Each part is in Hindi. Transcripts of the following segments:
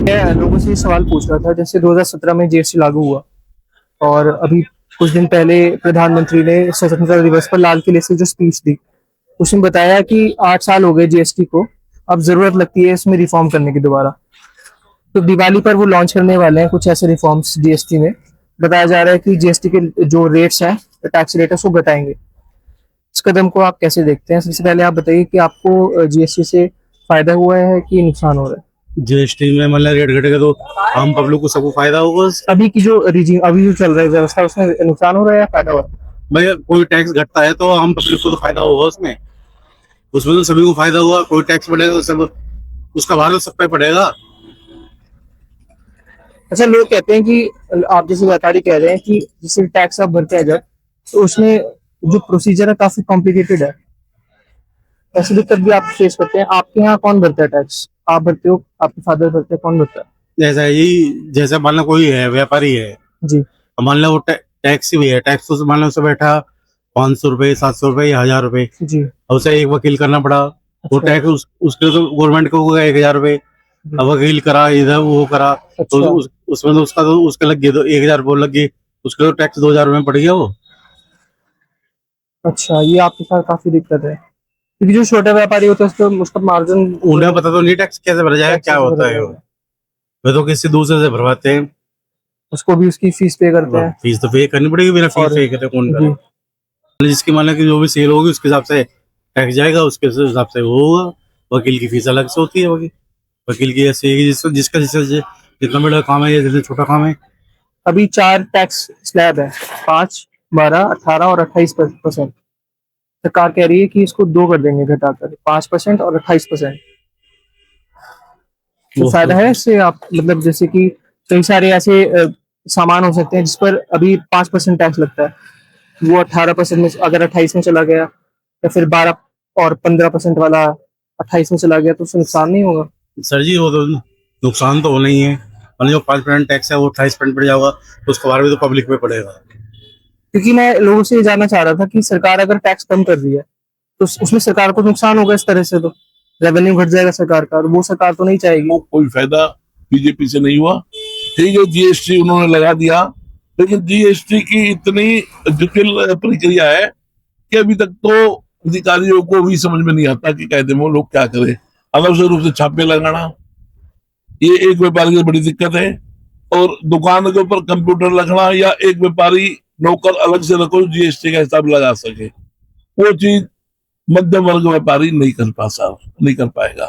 मैं लोगों से ये सवाल पूछ रहा था, जैसे 2017 में जीएसटी लागू हुआ और अभी कुछ दिन पहले प्रधानमंत्री ने स्वतंत्रता दिवस पर लाल किले से जो स्पीच दी, उसमें बताया कि 8 साल हो गए जीएसटी को, अब जरूरत लगती है इसमें रिफॉर्म करने की दोबारा। तो दिवाली पर वो लॉन्च करने वाले हैं कुछ ऐसे रिफॉर्म्स जीएसटी में। बताया जा रहा है कि जीएसटी के जो रेट्स हैं, टैक्स रेट है, उसको घटाएंगे। इस कदम को आप कैसे देखते हैं? सबसे पहले आप बताइए कि आपको जीएसटी से फायदा हुआ है कि नुकसान हो रहा है? जीएसटी में मतलब रेट घटेगा तो आम पब्लिक को सबको फायदा होगा अभी की जो रिजीम अभी जो चल रहा है व्यवस्था, उसमें नुकसान हो रहा है या फायदा हो रहा है? भाई कोई टैक्स घटता है तो आम पब्लिक को तो फायदा होगा उसमें उसमें तो सभी को फायदा होगा। कोई टैक्स बढ़ेगा तो सब उसका भार तो सब पे पड़ेगा। अच्छा, लोग कहते हैं कि आप जैसे व्यापारी कह रहे हैं कि जैसे टैक्स आप भरते हैं जब, तो उसमें जो प्रोसीजर है काफी कॉम्प्लिकेटेड है। ऐसी दिक्कत भी आप फेस करते हैं? आपके यहाँ कौन भरता है टैक्स? आप भरते हो, आपके फादर भरते हैं, कौन भरता है? जैसा यही जैसे मान लो कोई है व्यापारी है, जी मान लो वो टैक्स ही है, टैक्स तो मान लो उसे बैठा 500 रुपए 700 रुपए या 1000 रुपए, जी। और उसे एक वकील करना पड़ा। वो अच्छा। टैक्स उसके लिए तो गवर्नमेंट को होगा 1000 रुपए। अब वकील करा इधर वो करा तो अच्छा। उसमें तो उसका तो उसके लग गए तो 1000 वो लग गई, उसके तो टैक्स 2000 रुपए पड़ गया वो। अच्छा, ये आपके साथ काफी दिक्कत है, क्योंकि जो छोटा व्यापारी होता है उसका उसका मार्जिन, उन्हें पता तो नहीं टैक्स कैसे भरा जाएगा, क्या होता है वो। वे तो किसी दूसरे से भरवाते हैं। उसको भी उसकी फीस पे करते हैं। फीस तो पे करनी पड़ेगी, बिना फीस पे करे कौन करे? जिसकी मान लो कि जो भी सेल होगी उसके हिसाब से टैक्स जाएगा, उसके हिसाब से वो होगा। वकील की फीस अलग से होती है। वकील की ऐसे है कि जिसका जितना बड़ा काम है या जितना छोटा काम है। अभी 4 टैक्स स्लैब है, 5, 12, 18 और 28%। सरकार कह रही है कि इसको 2 कर देंगे घटाकर, 5% और 28%। तो फायदा है इससे? आप मतलब जैसे कि कई सारे ऐसे सामान हो सकते हैं जिस पर अभी 5% टैक्स लगता है, वो 18% में अगर 28 में चला गया, या फिर 12 और 15% वाला 28 में चला गया, तो उससे नुकसान नहीं होगा? सर जी वो तो नुकसान तो होना ही है। मतलब जो 5% टैक्स है वो 28% पड़ जाएगा तो उसका भार भी तो पब्लिक पे पड़ेगा। क्योंकि मैं लोगों से ये जानना चाह रहा था कि सरकार अगर टैक्स कम कर रही है तो उसमें सरकार को नुकसान होगा, इस तरह से तो रेवेन्यू घट जाएगा सरकार का, और वो सरकार तो नहीं चाहेगी। वो कोई फायदा बीजेपी से नहीं हुआ। ठीक है, जीएसटी उन्होंने लगा दिया, लेकिन जीएसटी की इतनी जटिल प्रक्रिया है कि अभी तक तो अधिकारियों को भी समझ में नहीं आता कि कायदे में वो लोग क्या करें। अलग से रूप से छापे लगाना, ये एक व्यापारी की बड़ी दिक्कत है। और दुकान के ऊपर कंप्यूटर रखना, या एक व्यापारी नौकर अलग से रखो जीएसटी का हिसाब लगा सके, वो चीज मध्यम वर्ग व्यापारी नहीं कर पाएगा।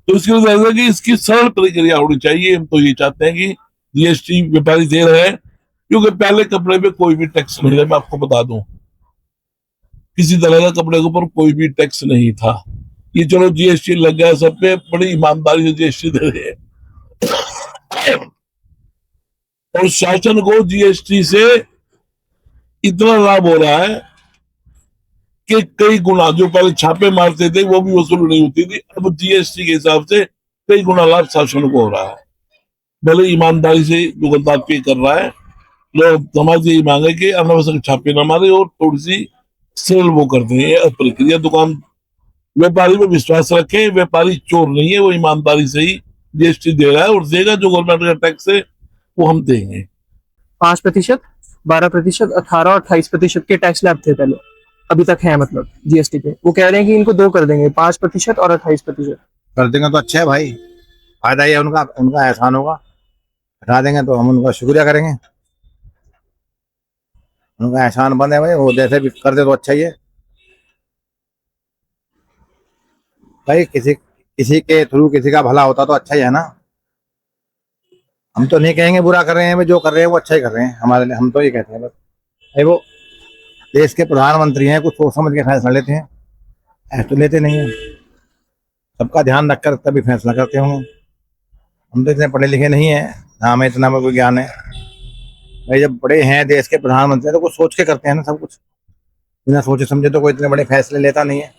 तो इसके लिए कि इसकी सरल प्रक्रिया होनी चाहिए। हम तो ये चाहते हैं कि जीएसटी व्यापारी दे रहे हैं, क्योंकि पहले कपड़े पे कोई भी टैक्स नहीं है। मैं आपको बता दूं, किसी तरह का कपड़े के ऊपर कोई भी टैक्स नहीं था। ये चलो जीएसटी लग गया सब पे, बड़ी ईमानदारी से जीएसटी दे रहे हैं। और शासन को जीएसटी से इतना लाभ हो रहा है कि कई गुना जो पहले छापे मारते थे वो भी वसूल नहीं होती थी, अब जीएसटी के हिसाब से कई गुना लाभ शासन को हो रहा है। भले ईमानदारी से दुकानदार पे कर रहा है। लोग समाज यही मांगे कि अनावश्यक छापे ना मारे और थोड़ी सी सरल वो करते हैं प्रक्रिया। दुकान व्यापारी में विश्वास रखे, व्यापारी चोर नहीं है, वो ईमानदारी से ही जीएसटी दे रहा है और देगा। जो गवर्नमेंट का टैक्स है वो हम देंगे। 5%, 12%, 18 और 28% के टैक्स स्लैब थे पहले, अभी तक है मतलब जीएसटी पे। वो कह रहे हैं कि इनको 2 कर देंगे, 5% और 28%। कर देंगे तो अच्छा है भाई, फायदा ही है उनका, उनका एहसान होगा। हटा देंगे तो हम उनका शुक्रिया करेंगे। उनका एहसान बंद है भाई, वो जैसे भी कर दे तो अच्छा ही है भाई। किसी किसी के थ्रू किसी का भला होता तो अच्छा ही है ना। हम तो नहीं कहेंगे बुरा कर रहे हैं, जो कर रहे हैं वो अच्छा ही कर रहे हैं हमारे लिए। हम तो ये कहते हैं बस भाई, वो देश के प्रधानमंत्री हैं, कुछ सोच समझ के फैसला लेते हैं, ऐसे तो लेते नहीं है। सबका ध्यान रखकर तभी फैसला करते होंगे। हम तो इतने पढ़े लिखे नहीं है ना, हमें इतना कोई ज्ञान है भाई। जब बड़े हैं देश के प्रधानमंत्री तो कुछ सोच के करते हैं ना सब कुछ। बिना सोचे समझे तो कोई इतने बड़े फैसले लेता नहीं है।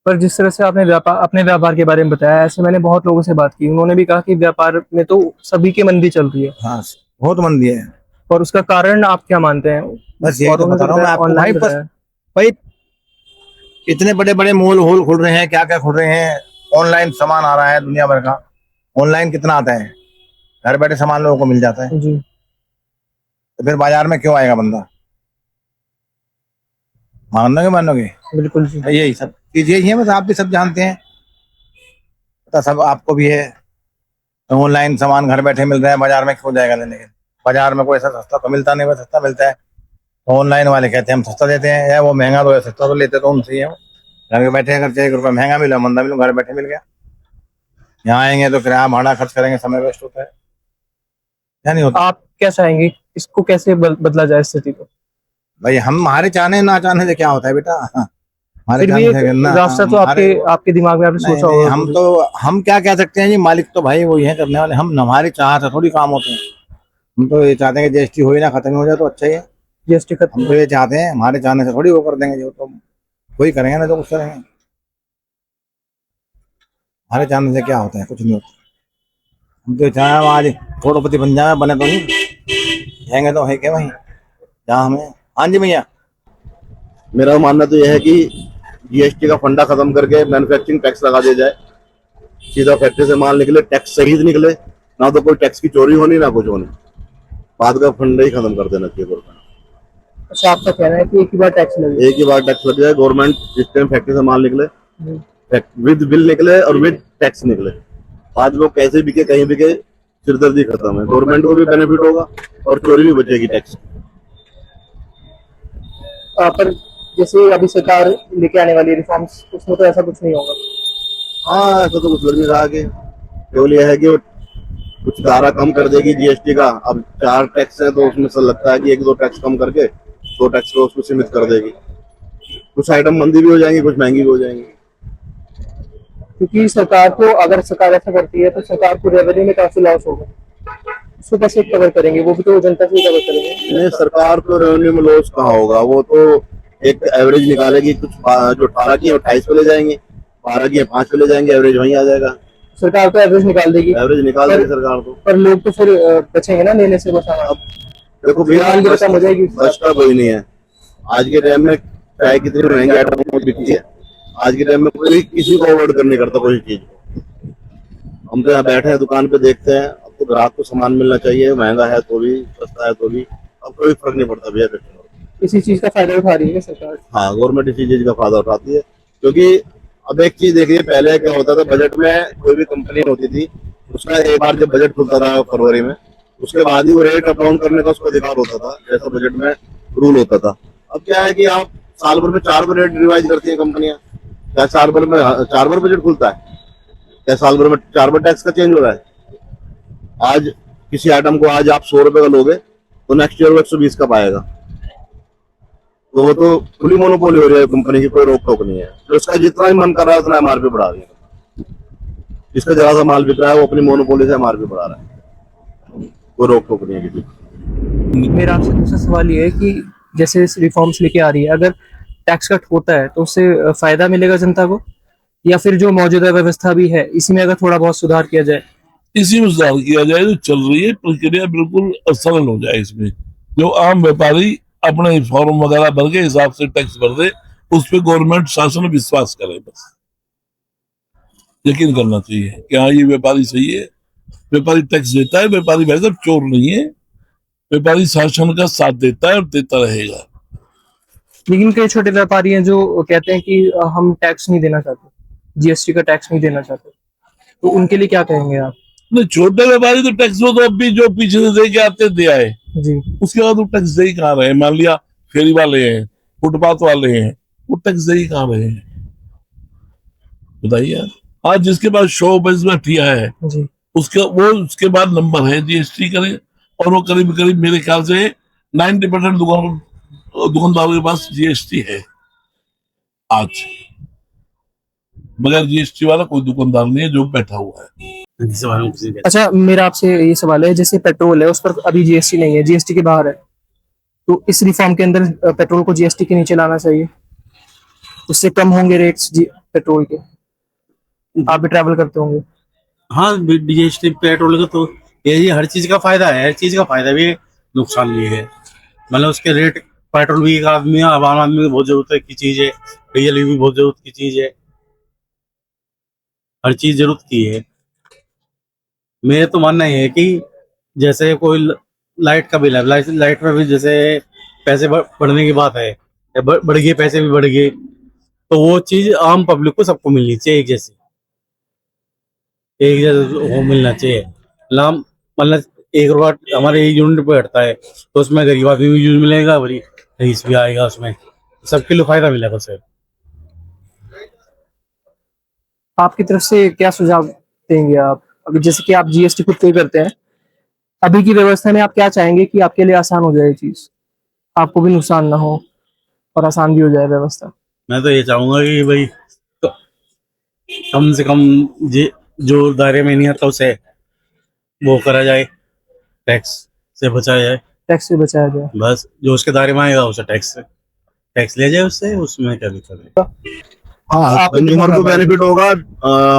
पर जिस तरह से आपने अपने व्यापार के बारे में बताया, ऐसे मैंने बहुत लोगों से बात की, उन्होंने भी कहा कि व्यापार में तो सभी की मंदी चल रही है। हाँ, बहुत मंदी है। और उसका कारण आप क्या मानते हैं? बस यही तो बता रहा हूँ मैं आपको भाई। बस भाई इतने बड़े बड़े मॉल होल खुल रहे हैं, क्या क्या खुल रहे हैं, ऑनलाइन सामान आ रहा है दुनिया भर का, ऑनलाइन कितना आता है, घर बैठे सामान लोगों को मिल जाता है, जी तो फिर बाजार में क्यों आएगा बंदा? मानोगे मानोगे? बिल्कुल जी। यही सब चीज यही है, बस आप भी सब जानते हैं, पता सब आपको भी है। तो ऑनलाइन सामान घर बैठे मिल रहा है, बाजार में क्यों जाएगा लेने के लिए? बाजार में कोई ऐसा सस्ता तो मिलता नहीं, बस सस्ता मिलता है। तो ऑनलाइन वाले कहते हैं हम सस्ता देते हैं, या वो महंगा तो है, सस्ता तो लेते तो उनसे ही है। घर बैठे अगर चाहे 1 रुपया महंगा मिला मंदा मिलो, घर बैठे मिल गया। यहाँ आएंगे तो किराया भाड़ा खर्च करेंगे, समय वेस्ट होता है, या नहीं होता? आप क्या चाहेंगे, इसको कैसे बदला जाए स्थिति को? भाई हम हमारे चाहने ना चाहने से क्या होता है बेटा? हमारे फिर भी चाहने एक से ना, रास्ता तो आपके हमारे आपके दिमाग में आपने नहीं, सोचा नहीं, होगा हम जरूर। तो हम क्या कह सकते हैं जी, मालिक तो भाई वही है करने वाले, हम हमारी चाहत से थोड़ी काम होते हैं। हम तो ये चाहते हैं कि जीएसटी हो ही ना, खत्म ही हो जाए तो अच्छा ही है। जीएसटी हम खत्म। तो ये चाहते हैं, हमारे चाहने से थोड़ी वो कर देंगे, जो तो वही करेंगे ना, तो कुछ करेंगे। हमारे चाहने से क्या होता है? कुछ नहीं होता। हम तो चाहे हम आज करोड़पति बन जाए, बने तो नहीं जाएंगे, तो है क्या वहीं जहाँ हमें। हाँ जी भैया। मेरा मानना तो यह है कि जीएसटी का फंडा खत्म करके मैन्युफैक्चरिंग टैक्स लगा दिया जाए। सीधा फैक्ट्री से माल निकले, टैक्स सहित निकले, ना तो कोई टैक्स की चोरी होनी ना कुछ होनी। बाद का फंडा ही खत्म कर देना चाहिए गवर्नमेंट। अच्छा, आपका कहना है कि एक ही बार टैक्स लगे। एक ही बार टैक्स लग जाए गवर्नमेंट, जिस टाइम फैक्ट्री से माल निकले विद बिल निकले और विद टैक्स निकले। बाद में वो कैसे बिके कहीं बिके, सिरदर्दी खत्म है। गवर्नमेंट को भी बेनिफिट होगा और चोरी भी बचेगी टैक्स। पर जैसे अभी सरकार लेके आने वाली रिफॉर्म्स, उसमें तो ऐसा कुछ नहीं होगा। हाँ, ऐसा तो कुछ लग नहीं रहा आगे। केवल यह है कि वो कुछ धारा कम कर देगी जीएसटी का। अब 4 टैक्स है तो उसमें से लगता है कि 1-2 टैक्स कम करके 2 टैक्स को उसको सीमित कर देगी। कुछ आइटम मंदी भी हो जाएंगी, कुछ महंगी भी हो जाएंगी। क्योंकि सरकार को, अगर सरकार ऐसा करती है तो सरकार को रेवेन्यू में काफी लॉस होगा। उसको कैसे कवर करेंगे? वो भी तो जनता से ही कवर करेंगे। नहीं, सरकार को रेवेन्यू में लॉस कहाँ होगा? वो तो एक एवरेज निकालेगी। कुछ जो 18 की है 28 पे ले जाएंगे, 12 की है 5 पे ले जाएंगे, एवरेज वहीं आ जाएगा। सरकार तो एवरेज निकाल देगी। एवरेज निकाल देगी सरकार तो। पर लोग तो फिर बचेंगे ना लेने से वो सामान। अब देखो भैया, डिमांड भी खत्म हो जाएगी। बचता कोई नहीं है। आज के टाइम में चाहे कितनी महंगी आइटम बिकती है, आज के टाइम में कोई किसी को अवॉइड करने करता कोई चीज। हम तो यहाँ बैठे हैं दुकान पे, देखते हैं। अब तो ग्राहक को सामान मिलना चाहिए, महंगा है तो भी, सस्ता है तो भी। अब कोई फर्क नहीं पड़ता भैया कस्टमर को। इसी चीज का फायदा उठा रही है सरकार। हाँ, गवर्नमेंट इसी चीज का फायदा उठाती है। क्योंकि अब एक चीज देखिए, पहले क्या होता था, बजट में कोई भी कंपनी होती थी, उसका एक बार जब बजट खुलता था फरवरी में, उसके बाद ही वो रेट अप डाउन करने का उसको अधिकार होता था, जैसा बजट में रूल होता था। अब क्या है कि आप साल भर में 4 बार रेट रिवाइज करती है कंपनियां। क्या साल भर में 4 बार बजट खुलता है? क्या साल भर में 4 बार टैक्स का चेंज हो रहा है? आज किसी आइटम को आज आप 100 रुपए का लोगे तो नेक्स्ट ईयर वो 120 का पाएगा। तो वो तो खुली मोनोपोली हो रही है कंपनी की, कोई रोक टोक नहीं है। तो उसका जितना ही मन कर रहा है उतना एमआरपी बढ़ा रही है। जिसका जरा सा माल बिक रहा है वो अपनी मोनोपोली से एमआरपी बढ़ा रहा है। कोई रोक टोक नहीं है किसी। मेरा आपसे दूसरा सवाल ये है कि जैसे रिफॉर्म्स लेके आ रही है, अगर टैक्स कट होता है तो उससे फायदा मिलेगा जनता को, या फिर जो मौजूदा व्यवस्था भी है इसी में अगर थोड़ा बहुत सुधार किया जाए? इसी में सुधार किया जाए तो चल रही है प्रक्रिया बिल्कुल सरल हो जाए। इसमें जो आम व्यापारी अपने फॉर्म वगैरह भर के हिसाब से टैक्स भर दे, उस पर गवर्नमेंट शासन विश्वास करे। बस यकीन करना चाहिए कि हाँ ये व्यापारी सही है, व्यापारी टैक्स देता है, व्यापारी भाई साहब चोर नहीं है, व्यापारी शासन का साथ देता है और देता रहेगा। लेकिन कई छोटे व्यापारी हैं जो कहते हैं कि हम टैक्स नहीं देना चाहते, जीएसटी का टैक्स नहीं देना चाहते, तो उनके लिए क्या कहेंगे आप? नहीं, छोटे व्यापारी तो टैक्स वो तो अब भी जो पीछे से दे के आते दे आए, जी। उसके बाद वो टैक्स दे ही कहाँ रहे? मान लिया फेरी वाले हैं, फुटपाथ वाले हैं, वो टैक्स दे ही कहाँ रहे हैं? बताइए। आज जिसके पास शॉप ठिया है, जी। उसके बाद नंबर है जीएसटी करे, और वो करीब करीब मेरे ख्याल से 90% दुकानदारों के पास जीएसटी है आज। मगर जीएसटी वाला कोई दुकानदार नहीं है जो बैठा हुआ है। अच्छा, मेरा आपसे ये सवाल है, जैसे पेट्रोल है उस पर अभी जीएसटी नहीं है, जीएसटी के बाहर है, तो इस रिफॉर्म के अंदर पेट्रोल को जीएसटी के नीचे लाना चाहिए, उससे कम होंगे रेट्स पेट्रोल के। आप भी ट्रैवल करते होंगे। हाँ, जीएसटी पेट्रोल का तो यही हर चीज का फायदा है, हर चीज का फायदा भी है, नुकसान भी है। मतलब उसके रेट, पेट्रोल भी एक आदमी, आम आदमी को बहुत जरूरत की चीज है, डीजल भी बहुत जरूरत की चीज है, हर चीज जरूरत की है। मेरा तो मानना ये है कि जैसे कोई लाइट का बिल है, लाइट में भी जैसे पैसे बढ़ने की बात है, या बढ़ गए, पैसे भी बढ़ गए, तो वो चीज आम पब्लिक को सबको मिलनी चाहिए, एक जैसे वो मिलना चाहिए। लाम मतलब 1 रुपया हमारे यूनिट पे हटता है, तो उसमें गरीब आदमी भी यूज मिलेगा, बड़ी रईस भी आएगा, उसमें सबके लिए फायदा मिलेगा उससे। आपकी तरफ से क्या सुझाव देंगे आप? अभी जैसे कि आप जीएसटी खुद पे करते हैं, अभी की व्यवस्था में आप क्या चाहेंगे कि आपके लिए आसान हो जाए ये चीज, आपको भी नुकसान ना हो और आसान भी हो जाए व्यवस्था? मैं तो ये चाहूंगा कि भाई तो कम से कम जो दायरे में नहीं आता उसे वो करा जाए, टैक्स से बचाया जाए। टैक्स से बचाया जाए। बस जो उसके दायरे में आएगा उसे टैक्स लिया जाए उससे, उसमें क्या दिक्कत है। हाँ, कंज्यूमर को बेनिफिट होगा,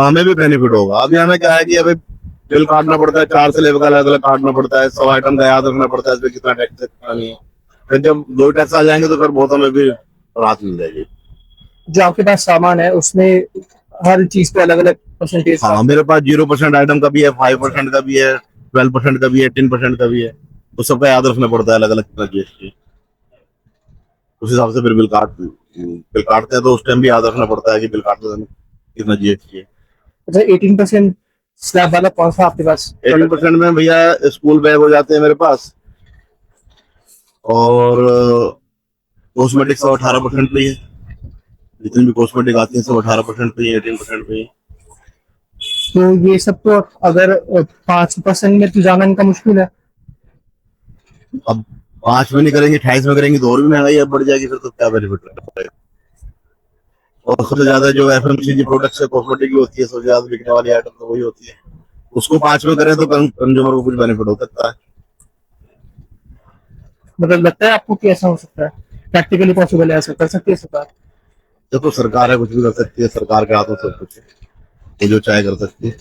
हमें भी बेनिफिट होगा। अभी हमें क्या है कि अभी बिल काटना पड़ता है, 4 से लेकर अलग अलग काटना पड़ता है, 100 आइटम का याद रखना पड़ता है, इसमें कितना टैक्स है कितना नहीं है। फिर जब 2 टैक्स आ जाएंगे तो फिर बहुत हमें भी राहत मिल जाएगी। जो आपके पास सामान है उसमें हर चीज पे अलग अलग परसेंटेज। हाँ, मेरे पास 0% आइटम का भी है, 5% का भी है, 12% का भी है, 10% का भी है, तो सबका याद रखना पड़ता है अलग अलग कितना जीएसटी। उस हिसाब से फिर बिल काटते हैं तो उस टाइम भी याद रखना पड़ता है कि बिल काटते समय कितना जीएसटी है। अच्छा, 18% स्लैब वाला कौन सा आपके पास? 18% में भैया स्कूल बैग हो जाते हैं मेरे पास, और कॉस्मेटिक सब 18% पे ही है, जितनी भी कॉस्मेटिक आती है सब 18% पे ही, 18% पे ही। तो ये सब तो अगर 5% में तो जाना इनका मुश्किल है। अब 5 में नहीं करेंगे, 28 में करेंगे तो और भी महंगाई अब बढ़ जाएगी, फिर तो क्या बेनिफिट रहेगा। और सबसे ज्यादा जो एफएमसीजी प्रोडक्ट्स है, कॉस्मेटिक की होती है, सबसे ज्यादा बिकने वाली आइटम तो वही होती है। उसको 5 में करें तो कंज्यूमर को कुछ बेनिफिट हो सकता है। मतलब लगता है आपको कि ऐसा हो सकता है? प्रैक्टिकली पॉसिबल है? ऐसा कर सकती है सरकार? देखो सरकार है, कुछ भी कर सकती है, सरकार के हाथों सब कुछ है, वो जो चाहे कर सकती है।